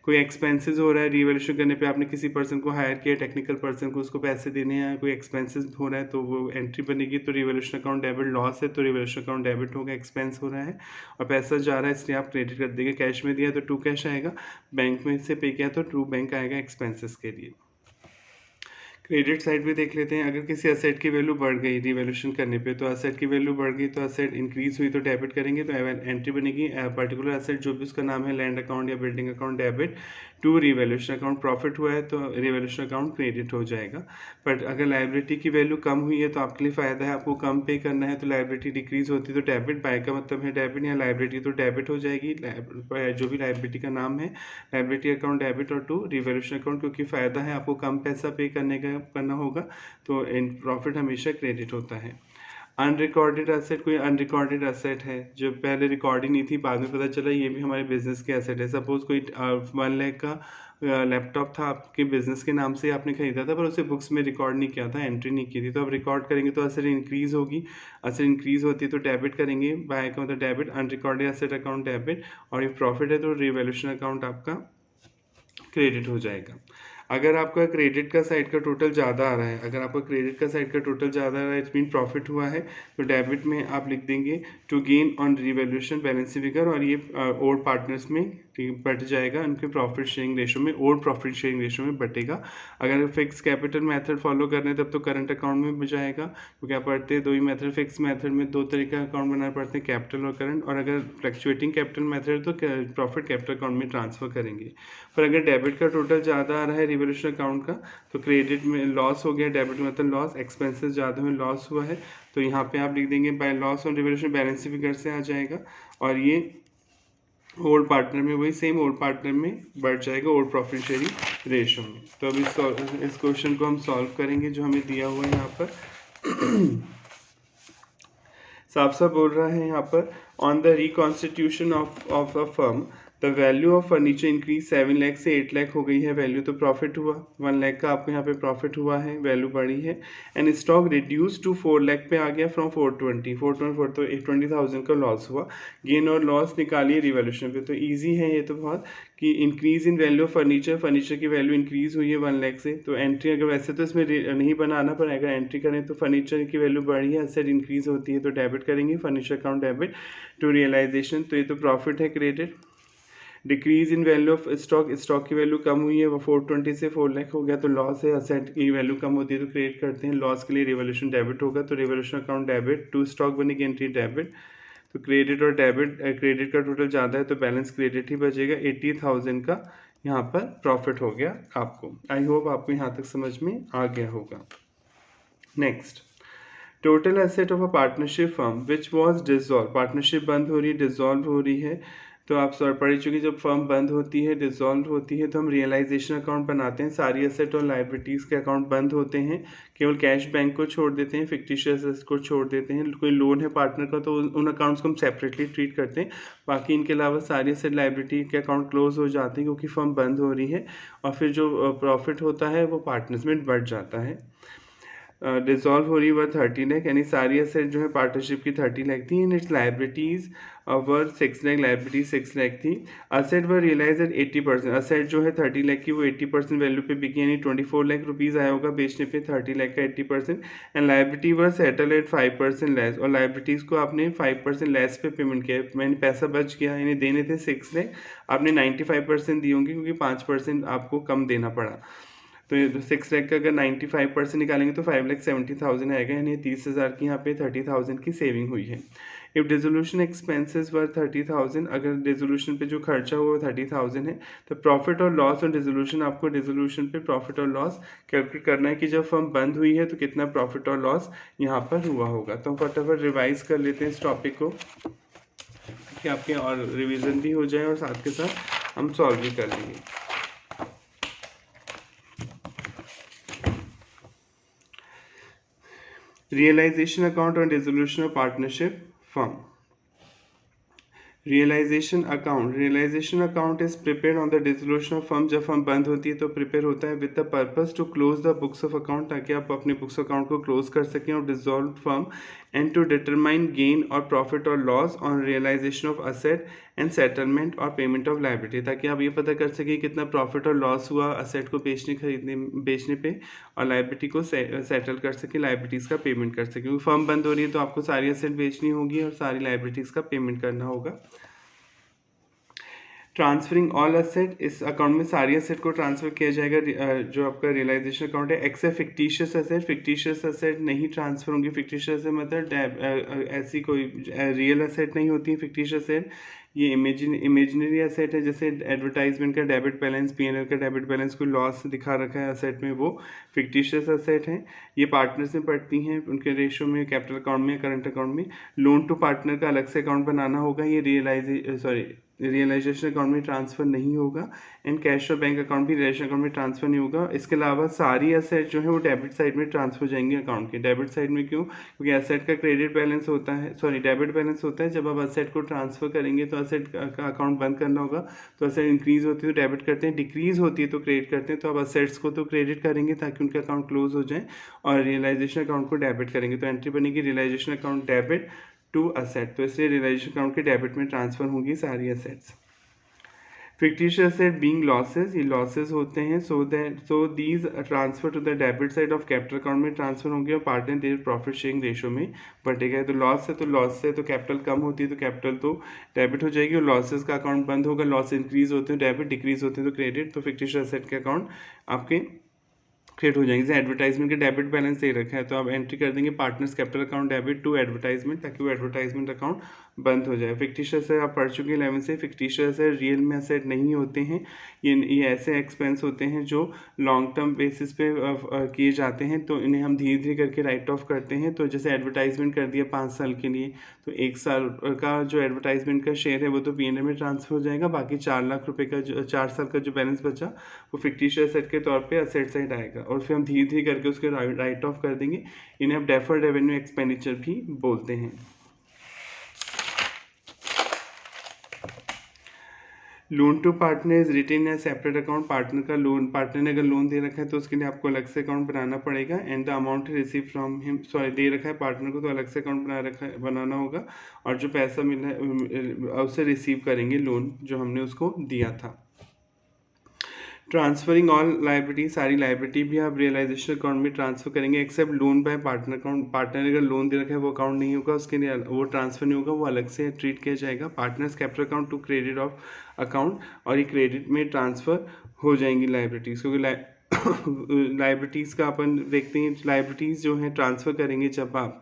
कोई एक्सपेंसेस हो रहा है रिवैल्यूएशन करने पे, आपने किसी पर्सन को हायर किया, टेक्निकल पर्सन को, उसको पैसे देने हैं, कोई एक्सपेंसेस हो रहा है तो वो एंट्री बनेगी, तो रिवैल्यूएशन अकाउंट डेबिट। लॉस है तो रिवैल्यूएशन अकाउंट डेबिट होगा, एक्सपेंस हो रहा है और पैसा जा रहा है इसलिए आप क्रेडिट कर देंगे। कैश में दिया तो टू कैश आएगा, बैंक में से पे किया तो टू बैंक आएगा एक्सपेंसेस के लिए। क्रेडिट साइड भी देख लेते हैं। अगर किसी असेट की वैल्यू बढ़ गई रिवैल्यूएशन करने पे, तो असेट की वैल्यू बढ़ गई तो असेट इंक्रीज हुई तो डेबिट करेंगे, तो एंट्री बनेगी पर्टिकुलर असेट जो भी उसका नाम है, लैंड अकाउंट या building account, debit to revaluation account. Profit हुआ है तो रिवैल्यूएशन अकाउंट क्रेडिट हो जाएगा। बट अगर लाइबिलिटी की वैल्यू कम हुई है तो आपके लिए फ़ायदा है, आपको कम पे करना है, तो लाइबिलिटी डिक्रीज होती है तो डेबिट, बाय का मतलब है डेबिट, या लाइबिलिटी तो डेबिट हो जाएगी, जो भी लाइबिलिटी का नाम है, लाइबिलिटी अकाउंट डेबिट, और टू रिवैल्यूएशन अकाउंट, क्योंकि फ़ायदा है आपको कम पैसा पे करना होगा, तो प्रॉफिट हमेशा क्रेडिट होता है। अनरिकॉर्डेड एसेट, कोई अनरिकॉर्डेड एसेट है जो पहले रिकॉर्ड ही नहीं थी, बाद में पता चला ये भी हमारे बिजनेस के एसेट है। सपोज कोई 1 लाख का लैपटॉप था, आपके बिजनेस के नाम से आपने खरीदा था पर उसे बुक्स में रिकॉर्ड नहीं किया था, एंट्री नहीं की थी, तो अब रिकॉर्ड करेंगे तो एसेट इंक्रीज होगी, एसेट इंक्रीज होती है तो डेबिट करेंगे, बाय का मतलब debit, unrecorded asset account debit, और ये प्रॉफिट है तो रिवैल्यूएशन अकाउंट आपका क्रेडिट हो जाएगा। अगर आपका क्रेडिट का साइड का टोटल ज़्यादा आ रहा है, अगर आपका क्रेडिट का साइड का टोटल ज़्यादा आ रहा है, इट मीन प्रॉफिट हुआ है, तो डेबिट में आप लिख देंगे to gain on revaluation balance figure, और ये ओल्ड पार्टनर्स में बट जाएगा, उनके प्रॉफिट शेयरिंग रेशो में, ओल्ड प्रॉफिट शेयरिंग रेशो में बटेगा। अगर फिक्स कैपिटल मेथड फॉलो कर रहे हैं तब तो करंट अकाउंट में बजाएगा, तो क्या पढ़ते हैं दो ही मेथड, फिक्स मेथड में दो तरीके का अकाउंट बनाना पड़ते हैं, कैपिटल और करंट, और अगर फ्लक्चुएटिंग कैपिटल मेथड तो प्रॉफिट कैपिटल अकाउंट में ट्रांसफर करेंगे। पर अगर डेबिट का टोटल ज़्यादा आ रहा है रिवैल्यूएशन अकाउंट का, तो क्रेडिट में लॉस हो गया, डेबिट में मतलब लॉस, एक्सपेंसेस ज़्यादा में लॉस हुआ है, तो यहाँ पे आप लिख देंगे by loss on revaluation balance figure से आ जाएगा, और ये ओल्ड पार्टनर में वही सेम ओल्ड पार्टनर में बढ़ जाएगा, ओल्ड प्रॉफिट शेयरिंग रेशो में। तो अब इस क्वेश्चन को हम सॉल्व करेंगे जो हमें दिया हुआ है यहाँ पर। साफ साफ बोल रहा है यहाँ पर, on the reconstitution of a firm the value of furniture increase 7 lakh से 8 लाख हो गई है वैल्यू, तो प्रॉफिट हुआ 1 लाख का आपको यहाँ पे प्रॉफिट हुआ है, वैल्यू बढ़ी है। And stock reduce to 4 lakh पे आ गया फ्रॉम 424 तो 20,000 का लॉस हुआ। गेन और लॉस निकालिए रिवॉल्यूशन पे, तो ईजी है ये तो बहुत, कि increase in value of furniture, furniture की वैल्यू इंक्रीज हुई है 1 लाख से, तो एंट्री अगर वैसे तो इसमें नहीं बनाना पर अगर एंट्री करें तो फर्नीचर की वैल्यू बढ़ी है, एसेट इंक्रीज होती है तो डेबिट करेंगे, furniture account debit to realisation, तो ये तो प्रॉफिट है credit. Decrease in value of stock, stock की वैल्यू कम हुई है, वो 420 से 4 लाख हो गया तो लॉस है, असेट की वैल्यू कम होती है तो क्रिएट करते हैं, लॉस के लिए रिवॉल्यूशन डेबिट होगा, तो revaluation account debit to stock बनेगी एंट्री डेबिट, तो क्रेडिट और डेबिट, क्रेडिट का टोटल ज़्यादा है तो बैलेंस क्रेडिट ही बचेगा। 80,000 का यहाँ पर प्रॉफिट हो गया आपको। आई होप आपको यहाँ तक समझ में आ गया होगा। Next, total asset of a partnership firm which was dissolve, partnership बंद हो रही है, डिसॉल्व हो रही है, तो आप पढ़ चुके, जब फर्म बंद होती है, डिसॉल्व होती है, तो हम रियलाइजेशन अकाउंट बनाते हैं, सारी एसेट और लाइबिलिटीज़ के अकाउंट बंद होते हैं, केवल कैश बैंक को छोड़ देते हैं, फिक्टिशियस एसेट को छोड़ देते हैं, कोई लोन है पार्टनर का तो उन अकाउंट्स को हम सेपरेटली ट्रीट करते हैं, बाकी इनके अलावा सारी एसेट लाइबिलिटी के अकाउंट क्लोज हो जाते हैं क्योंकि फर्म बंद हो रही है, और फिर जो प्रॉफिट होता है वो पार्टनर्स में बढ़ जाता है। डिसॉल्व हो रही वर 30 लाख, यानी सारी एसेट जो है पार्टनरशिप की 30 लाख थी, and it's liabilities were 6 lakh, liabilities 6 lakh थी। असेट वर रियलाइज एट 80%, असेट जो है 30 लाख की वो 80% वैल्यू पे बिकी, यानी 24 लाख रुपीज़ आया होगा बेचने पे, 30 लाख का 80%, and liability were settle at 5% less, और लाइबिलिटीज़ को आपने 5% लेस पे पेमेंट किया, मैंने पैसा बच गया, यानी देने थे 6 लाख, आपने 95% दिए होंगे क्योंकि 5% आपको कम देना पड़ा, तो ये 6 लाख का अगर 95% निकालेंगे तो 5,70,000 आएगा, यानी 30,000 की यहाँ पे 30,000 की सेविंग हुई है। इफ डिसोल्यूशन एक्सपेंसेस वर 30,000, अगर डिसोल्यूशन पे जो खर्चा हुआ वो 30,000 है, तो प्रॉफिट और लॉस और डिसोल्यूशन, आपको डिसोल्यूशन पे प्रॉफिट और लॉस कैलकुलेट करना है कि जब फर्म बंद हुई है तो कितना प्रॉफिट और लॉस यहाँ पर हुआ होगा। तो हम फटाफट रिवाइज कर लेते हैं इस टॉपिक को कि आपके और रिविजन भी हो जाए और साथ के साथ हम सॉल्व भी कर लेंगे। रियलाइजेशन अकाउंट और dissolution of partnership firm. Realisation account is prepare on the dissolution of firm, जब फर्म बंद होती है तो प्रिपेयर होता है with the purpose to close the books of account, ताकि आप अपने बुक्स अकाउंट को क्लोज कर सकें, और dissolve firm and to determine gain और प्रॉफिट और loss on realisation of asset and settlement और पेमेंट ऑफ लायबिलिटी, ताकि आप ये पता कर सकें कितना प्रॉफिट और लॉस हुआ असेट को बेचने पे और लायबिलिटी को सेटल कर सके, लायबिलिटीज़ का पेमेंट कर सके, क्योंकि फर्म बंद हो रही है तो आपको सारी असेट बेचनी होगी और सारी लायबिलिटीज़ का पेमेंट करना होगा। ट्रांसफरिंग ऑल असेट, इस अकाउंट में सारी असेट को ट्रांसफर किया जाएगा, जो आपका रियलाइजेशन अकाउंट है, एक्सेप्ट फिक्टिशियस असेट नहीं ट्रांसफर होंगी। फिक्टिशियस मतलब ऐसी कोई रियल असेट नहीं होती है फिक्टिशियस असेट, ये इमेजिनरी असेट है, जैसे एडवर्टाइजमेंट का डेबिट बैलेंस, पीएनएल का डेबिट बैलेंस, कोई लॉस दिखा रखा है असेट में, वो फिक्टिशियस असेट है। ये पार्टनर्स में पड़ती हैं, उनके रेशो में, कैपिटल अकाउंट में, करंट अकाउंट में। लोन टू पार्टनर का अलग से अकाउंट बनाना होगा, ये रियलाइजेशन अकाउंट में ट्रांसफर नहीं होगा, एंड कैश और बैंक अकाउंट भी रियलाइजेशन अकाउंट में ट्रांसफर नहीं होगा। इसके अलावा सारी एसेट जो है वो डेबिट साइड में ट्रांसफर जाएंगे अकाउंट के। डेबिट साइड में क्यों? क्योंकि एसेट का क्रेडिट बैलेंस होता है, डेबिट बैलेंस होता है, जब आप एसेट को ट्रांसफर करेंगे तो एसेट का अकाउंट बंद करना होगा, तो एसेट इंक्रीज होती है तो डेबिट करते हैं, डिक्रीज होती है तो क्रेडिट करते हैं, तो आप एसेट्स को तो क्रेडिट करेंगे ताकि उनके अकाउंट क्लोज हो जाए, और रियलाइजेशन अकाउंट को डेबिट करेंगे, तो एंट्री बनेगी realisation account debit to asset, तो इसलिए रियलाइजेशन अकाउंट के डेबिट में ट्रांसफर होंगी सारी assets. Fictitious asset being losses, ये लॉसेस होते हैं, so these transfer to the debit side of capital account में ट्रांसफर होंगे और partner their profit sharing ratio में बटेगा। तो लॉस है तो लॉस से तो कैपिटल कम होती है तो कैपिटल तो डेबिट हो जाएगी, और लॉसेस का अकाउंट बंद होगा, लॉस इंक्रीज होते हैं डेबिट, डिक्रीज होते हैं तो क्रेडिट, तो फिक्टिशियस एसेट के अकाउंट आपके क्रिएट हो जाएंगे। जैसे एडवर्टाइजमेंट के डेबिट बैलेंस दे रखा है तो आप एंट्री कर देंगे partners capital account debit to advertisement, ताकि वो एडवर्टाइजमेंट अकाउंट बंद हो जाए। फिक्टिशियस है, आप पढ़ चुके 11 से, फिक्टिशियस है रियल में एसेट नहीं होते हैं, ये ऐसे एक्सपेंस होते हैं जो लॉन्ग टर्म बेसिस पे किए जाते हैं, तो इन्हें हम धीरे धीरे करके राइट ऑफ करते हैं। तो जैसे एडवर्टाइजमेंट कर दिया 5 साल के लिए, तो 1 साल का जो एडवर्टाइजमेंट का शेयर है वो तो पीएनएल में ट्रांसफर हो जाएगा, बाकी 4 लाख रुपए का जो 4 साल का जो बैलेंस बचा वो फिक्टिशियस एसेट के तौर पे एसेट साइड आएगा, और फिर हम धीरे धीरे करके उसके राइट ऑफ कर देंगे। इन्हें हम डेफर्ड रेवेन्यू एक्सपेंडिचर भी बोलते हैं। Loan to partner is written as separate account. Partner ने अगर लोन दे रखा है तो उसके लिए आपको अलग से अकाउंट बनाना पड़ेगा। And the amount receive from him, sorry दे रखा है पार्टनर को तो अलग से अकाउंट बनाना होगा, और जो पैसा मिला है उससे रिसीव करेंगे लोन जो हमने उसको दिया था। ट्रांसफरिंग ऑल लाइबिलिटी, सारी लाइबिलिटी भी आप रियलाइजेशन अकाउंट में ट्रांसफर करेंगे except loan by partner account. Partner ने अगर लोन दे रखा है वो अकाउंट नहीं होगा, उसके लिए वो ट्रांसफर नहीं होगा, वो अलग से ट्रीट किया जाएगा। Partners capital account to credit of account, और ये क्रेडिट में ट्रांसफर हो जाएंगी लाइबिलिटीज़, क्योंकि लाइबिलिटीज़ का अपन देखते हैं, लाइबिलिटीज़ जो है ट्रांसफ़र करेंगे जब आप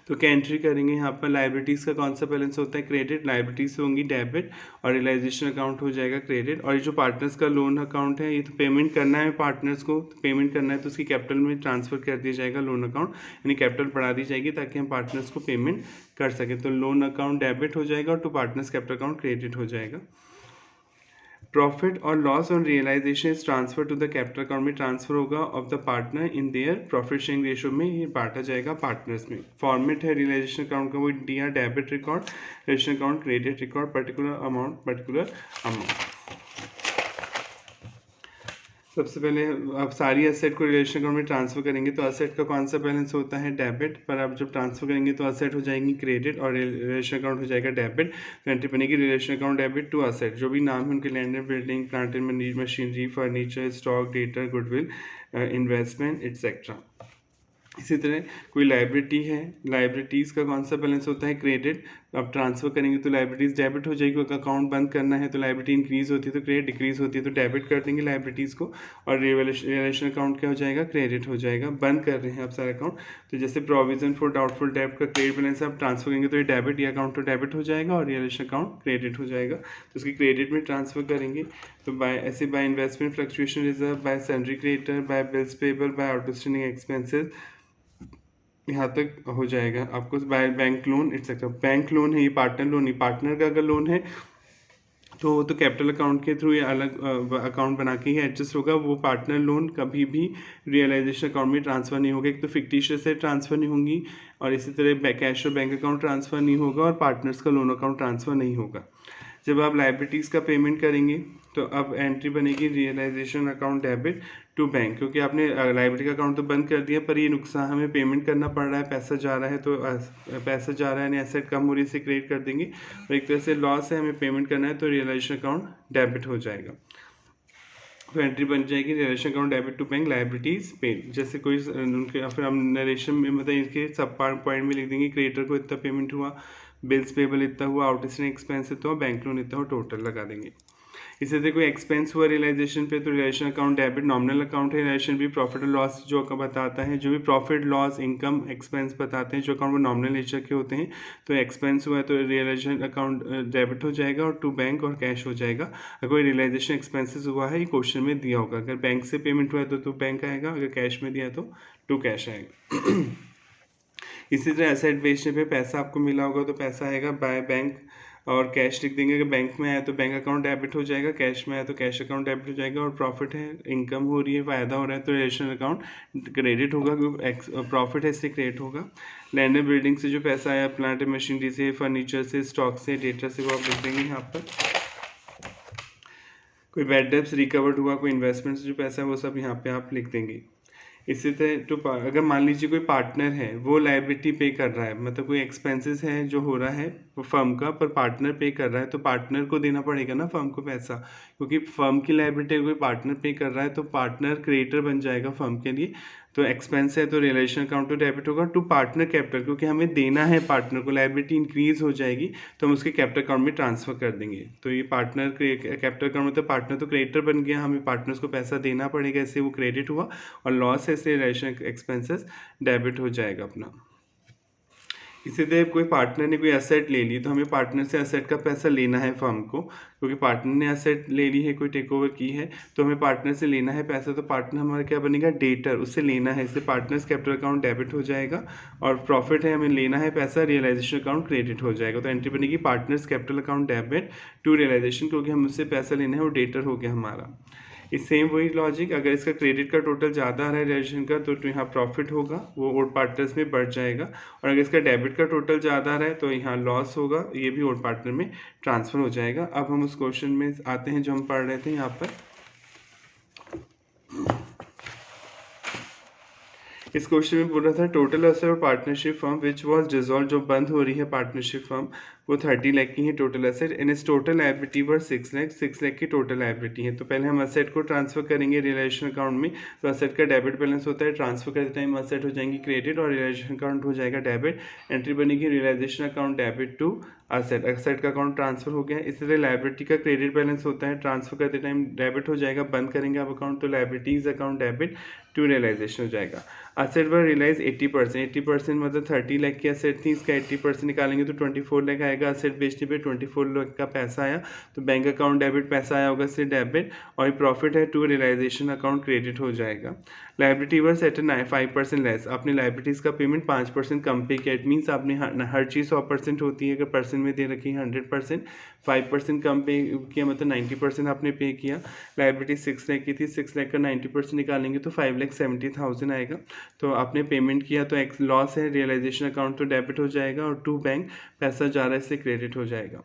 तो क्या एंट्री करेंगे यहाँ पर। लाइबिलिटीज़ का कौन सा बैलेंस होता है, क्रेडिट, लाइबिलिटीज़ होंगी डेबिट, और रियलाइजेशन अकाउंट हो जाएगा क्रेडिट। और ये जो पार्टनर्स का लोन अकाउंट है, ये तो पेमेंट करना है पार्टनर्स को, तो पेमेंट करना है तो उसकी कैपिटल में ट्रांसफर कर दिया जाएगा लोन अकाउंट, यानी कैपिटल बढ़ा दी जाएगी ताकि हम पार्टनर्स को पेमेंट कर सकें। तो लोन अकाउंट डेबिट हो जाएगा और to partners capital account credit हो जाएगा। प्रॉफिट और loss on realisation is transfer to the capital account में ट्रांसफर होगा of the partner in their profit sharing ratio में, ये बांटा जाएगा पार्टनर्स में। फॉर्मेट है रियलाइजेशन अकाउंट का, वो D R debit record, realisation account credit record, particular amount. सबसे पहले आप सारी एसेट को रिलेशन अकाउंट में ट्रांसफर करेंगे तो एसेट का कौन सा बैलेंस होता है, डेबिट, पर आप जब ट्रांसफर करेंगे तो एसेट हो जाएंगी क्रेडिट और रिलेशन अकाउंट हो जाएगा डेबिट। तो एंट्री बनेगी realisation account debit to asset, जो भी नाम है उनके land and building, plant and machinery, furniture, stock, डेटा, गुडविल, इन्वेस्टमेंट एटसेट्रा। इसी तरह कोई लाइबिलिटी है, लाइबिलिटीज़ का कौन सा बैलेंस होता है, क्रेडिट। अब ट्रांसफर करेंगे तो लाइबिलिटीज़ डेबिट हो जाएगी, अकाउंट बंद करना है तो लाइबिलिटी इंक्रीज होती है तो क्रेडिट, डिक्रीज होती है तो डेबिट कर देंगे लाइबिलिटीज़ को, और रियलाइजेशन अकाउंट क्या हो जाएगा, क्रेडिट हो जाएगा। बंद कर रहे हैं आप सारा अकाउंट, तो जैसे प्रोविजन फॉर डाउटफुल डेब्ट का क्रेडिट बैलेंस आप ट्रांसफर करेंगे तो ये डेबिट, ये अकाउंट तो डेबिट हो जाएगा और रियलाइजेशन अकाउंट क्रेडिट हो जाएगा, तो उसकी क्रेडिट में ट्रांसफर करेंगे। तो by investment fluctuation reserve, by salary creditor, by bills payable, by outstanding expenses, यहाँ तक हो जाएगा आपको। By bank loan etcetera. Bank loan है ये पार्टनर लोन नहीं, पार्टनर का अगर लोन है तो वो तो कैपिटल अकाउंट के थ्रू ये अलग अकाउंट बना के ही एडजस्ट होगा। वो पार्टनर लोन कभी भी रियलाइजेशन अकाउंट में ट्रांसफ़र नहीं होगा, एक तो फिक्टिशियस से ट्रांसफ़र नहीं होंगी, और इसी तरह कैश और बैंक अकाउंट ट्रांसफ़र नहीं होगा, और पार्टनर्स का लोन अकाउंट ट्रांसफ़र नहीं होगा। जब आप लाइबिलिटीज़ का पेमेंट करेंगे तो अब एंट्री बनेगी realisation account debit to bank, क्योंकि आपने लाइबिलिटी का अकाउंट तो बंद कर दिया पर ये नुकसान हमें पेमेंट करना पड़ रहा है, पैसा जा रहा है, तो पैसा जा रहा है यानी एसेट कम हो रही है, इसे क्रेडिट कर देंगे, और एक तरह से लॉस है, हमें पेमेंट करना है तो रियलाइजेशन अकाउंट डेबिट हो जाएगा। तो एंट्री बन जाएगी realisation account debit to bank liabilities paid. जैसे कोई उनके फिर हम नरेशन में मतलब इनके सब पॉइंट में लिख देंगे, क्रेडिटर को इतना पेमेंट हुआ, बिल्स पेबल इतना हुआ, आउटस्टैंडिंग एक्सपेंस इतना हुआ, बैंक लोन इतना हुआ, टोटल लगा देंगे। इसी तरह कोई एक्सपेंस हुआ रियलाइजेशन पे तो relation account debit, nominal account है, रिलेशन भी प्रॉफिट और लॉस जो का बताता है, जो भी प्रॉफिट लॉस इनकम एक्सपेंस बताते हैं जो अकाउंट में नॉमिनल नेचर के होते हैं, तो एक्सपेंस हुआ है तो रियलाइजेशन अकाउंट डेबिट हो जाएगा और टू बैंक और कैश हो जाएगा। अगर कोई रियलाइजेशन एक्सपेंसेस हुआ है ये क्वेश्चन में दिया होगा, अगर बैंक से पेमेंट हुआ है तो टू बैंक आएगा, अगर कैश में दिया है तो टू कैश आएगा। इसी तरह एसेट बेचने पे पैसा आपको मिला होगा तो पैसा आएगा बाय बैंक, और कैश लिख देंगे, अगर बैंक में आया तो बैंक अकाउंट डेबिट हो जाएगा, कैश में आया तो कैश अकाउंट डेबिट हो जाएगा, और प्रॉफिट है, इनकम हो रही है, फ़ायदा हो रहा है तो रिलेशन अकाउंट क्रेडिट होगा, क्योंकि प्रॉफिट है इससे क्रेडिट होगा। लैंड एंड बिल्डिंग से जो पैसा आया, प्लांट एंड मशीनरी से, फर्नीचर से, स्टॉक से, डेटा से, वो आप लिख देंगे यहाँ पर। कोई बैड डेब्ट्स रिकवर्ड हुआ, कोई इन्वेस्टमेंट से जो पैसा है वो सब यहाँ पे आप लिख देंगे। इसी तरह तो अगर मान लीजिए कोई पार्टनर है वो लायबिलिटी पे कर रहा है, मतलब कोई एक्सपेंसेस है जो हो रहा है फर्म का पर पार्टनर पे कर रहा है, तो पार्टनर को देना पड़ेगा ना फर्म को पैसा, क्योंकि फर्म की लायबिलिटी कोई पार्टनर पे कर रहा है तो पार्टनर क्रेडिटर बन जाएगा फर्म के लिए। तो एक्सपेंस है तो रिलेशन अकाउंट तो डेबिट होगा टू पार्टनर कैपिटल, क्योंकि हमें देना है पार्टनर को, लायबिलिटी इंक्रीज हो जाएगी तो हम उसके कैपिटल अकाउंट में ट्रांसफर कर देंगे। तो ये पार्टनर कैपिटल अकाउंट मतलब पार्टनर तो क्रेडिटर बन गया, हमें पार्टनर्स को पैसा देना पड़ेगा, इससे वो क्रेडिट हुआ, और लॉस है इससे रिलेशन एक्सपेंसेस डेबिट हो जाएगा अपना। इसी तरह कोई पार्टनर ने कोई एसेट ले ली तो हमें पार्टनर से एसेट का पैसा लेना है फर्म को, क्योंकि पार्टनर ने एसेट ले ली है, कोई टेक ओवर की है तो हमें पार्टनर से लेना है पैसा, तो पार्टनर हमारा क्या बनेगा, डेटर, उससे लेना है, इससे पार्टनर्स कैपिटल अकाउंट डेबिट हो जाएगा, और प्रॉफिट है हमें लेना है पैसा, रियलाइजेशन अकाउंट क्रेडिट हो जाएगा। तो एंट्री बनेगी partners capital account debit to realisation, क्योंकि हम उससे पैसा लेना है, वो डेटर हो गया हमारा। इस सेम वही लॉजिक, अगर इसका क्रेडिट का टोटल ज़्यादा आ रहा है रिलेशन का तो यहाँ प्रॉफिट होगा, वो ओड पार्टनर्स में बढ़ जाएगा। और अगर इसका डेबिट का टोटल ज़्यादा आ रहा है तो यहाँ लॉस होगा, ये भी ओड पार्टनर में ट्रांसफ़र हो जाएगा। अब हम उस क्वेश्चन में आते हैं जो हम पढ़ रहे थे यहाँ पर। इस क्वेश्चन में बोल रहा था टोटल एसेट और partnership firm which was dissolve, जो बंद हो रही है पार्टनरशिप फर्म, वो 30 लाख की है टोटल एसेट। इन इस टोटल लायबिलिटी वर 6 लाख की टोटल लायबिलिटी है। तो पहले हम एसेट को ट्रांसफर करेंगे रिलेशन अकाउंट में। तो एसेट का डेबिट बैलेंस होता है, ट्रांसफर करते टाइम एसेट हो जाएंगी क्रेडिट और रिलेशन अकाउंट हो जाएगा डेबिट। एंट्री बनेगी realisation account debit to asset, asset का अकाउंट ट्रांसफर हो गया। इसी तरह लायबिलिटी का क्रेडिट बैलेंस होता है, ट्रांसफर करते टाइम डेबिट हो जाएगा, बंद करेंगे आप अकाउंट तो liabilities account debit to realisation हो जाएगा। एसेट पर रियलाइज 80% मतलब 30 लाख की एसेट थी, इसका 80% निकालेंगे तो 24 लाख आएगा। एसेट बेचने पे 24 लाख का पैसा आया, तो बैंक अकाउंट डेबिट पैसा आया होगा इससे डेबिट, और प्रॉफिट है टू रियलाइजेशन अकाउंट क्रेडिट हो जाएगा। लायबिलिटी वर सेट 5% लेस, आपने लायबिलिटीज़ का पेमेंट 5% कम पे किया। इट मीन्स आपने हर चीज़ 100% होती है, अगर परसेंट में दे रखी है 100%, 5% कम पे किया मतलब 90% आपने पे किया। लायबिलिटी 6 लाख की थी, 6 लाख का 90% निकालेंगे तो 5,70,000 आएगा। तो आपने पेमेंट किया तो एक लॉस है, रियलाइजेशन अकाउंट तो डेबिट हो जाएगा और टू बैंक पैसा जा रहा है इससे क्रेडिट हो जाएगा।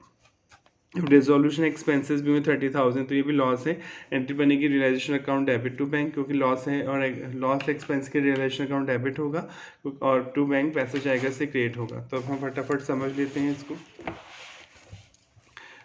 रिजोल्यूशन एक्सपेंसेस भी में 30,000, तो ये भी लॉस है। एंट्री बनेगी realisation account debit to bank, क्योंकि लॉस है और लॉस एक्सपेंस के रियलाइजेशन अकाउंट डेबिट होगा और टू बैंक पैसा जाएगा इससे क्रिएट होगा। तो अब हम फटाफट समझ लेते हैं इसको।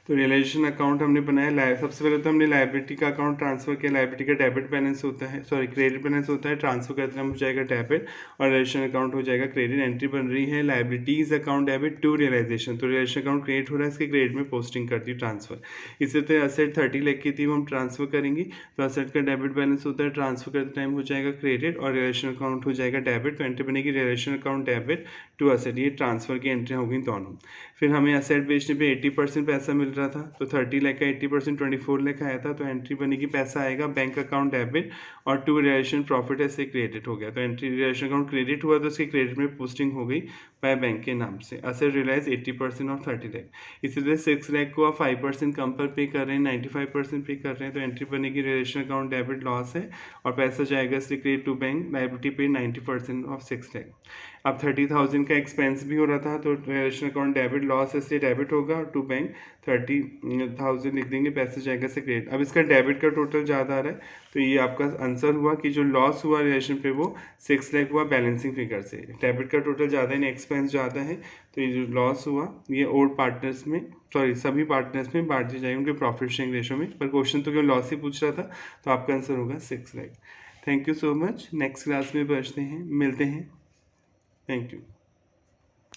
तो रियलाइजेशन अकाउंट हमने बनाया, सबसे पहले तो हमने लायबिलिटी का अकाउंट ट्रांसफर किया। लायबिलिटी का डेबिट बैलेंस होता है, सॉरी क्रेडिट बैलेंस होता है, ट्रांसफर करते हो जाएगा डेबिट और रियलाइजेशन अकाउंट हो जाएगा क्रेडिट। एंट्री बन रही है liabilities account debit to realisation, तो रियलाइजेशन अकाउंट क्रिएट हो रहा है, इसके क्रेडिट में पोस्टिंग करती है ट्रांसफर। इसी तरह एसेट 30 लाख की थी, वो हम ट्रांसफर करेंगे तो एसेट का डेबिट बैलेंस होता है, ट्रांसफर करते टाइम हो जाएगा क्रेडिट और रियलाइजेशन अकाउंट हो जाएगा डेबिट। तो एंट्री बनेगी realisation account debit to asset, ये ट्रांसफर की एंट्री हो गई दोनों। फिर हमें एसेट बेचने पे 80% पैसा मिल रहा था, तो 30 लाख का 80% 24 लाख आया था, तो एंट्री बनेगी पैसा आएगा बैंक अकाउंट डेबिट और टू रियलाइजेशन प्रॉफिट ऐसे क्रेडिट हो गया। तो एंट्री रियलाइजेशन अकाउंट क्रेडिट हुआ तो उसके क्रेडिट में पोस्टिंग हो गई बाय बैंक के नाम से। एसेट रियलाइज 80% और 30 लाख। इसी तरह 6 लाख को आप 5% कम पर पे कर रहे हैं, 95% पे कर रहे हैं, तो एंट्री बनेगी रियलाइजेशन अकाउंट डेबिट लॉस है और पैसा जाएगा इससे क्रेडिट टू बैंक, लायबिलिटी पे 90% ऑफ 6 लाख। अब 30,000 का एक्सपेंस भी हो रहा था, तो रियलाइजेशन अकाउंट डेबिट लॉस इसलिए डेबिट होगा और टू बैंक 30,000 लिख देंगे, पैसे जाएगा से क्रेडिट। अब इसका डेबिट का टोटल ज़्यादा आ रहा है, तो ये आपका आंसर हुआ कि जो लॉस हुआ रिलेशन पे वो 6 लाख हुआ बैलेंसिंग फिगर से। डेबिट का टोटल ज़्यादा है, एक्सपेंस ज़्यादा है, तो ये जो लॉस हुआ ये ओल्ड पार्टनर्स में, सॉरी सभी पार्टनर्स में बांट दी जाएगी उनके प्रॉफिट शेयरिंग रेशो में। पर क्वेश्चन तो क्यों लॉस ही पूछ रहा था, तो आपका आंसर होगा 6 lakh. Thank you so much. Next class में मिलते हैं। Thank you.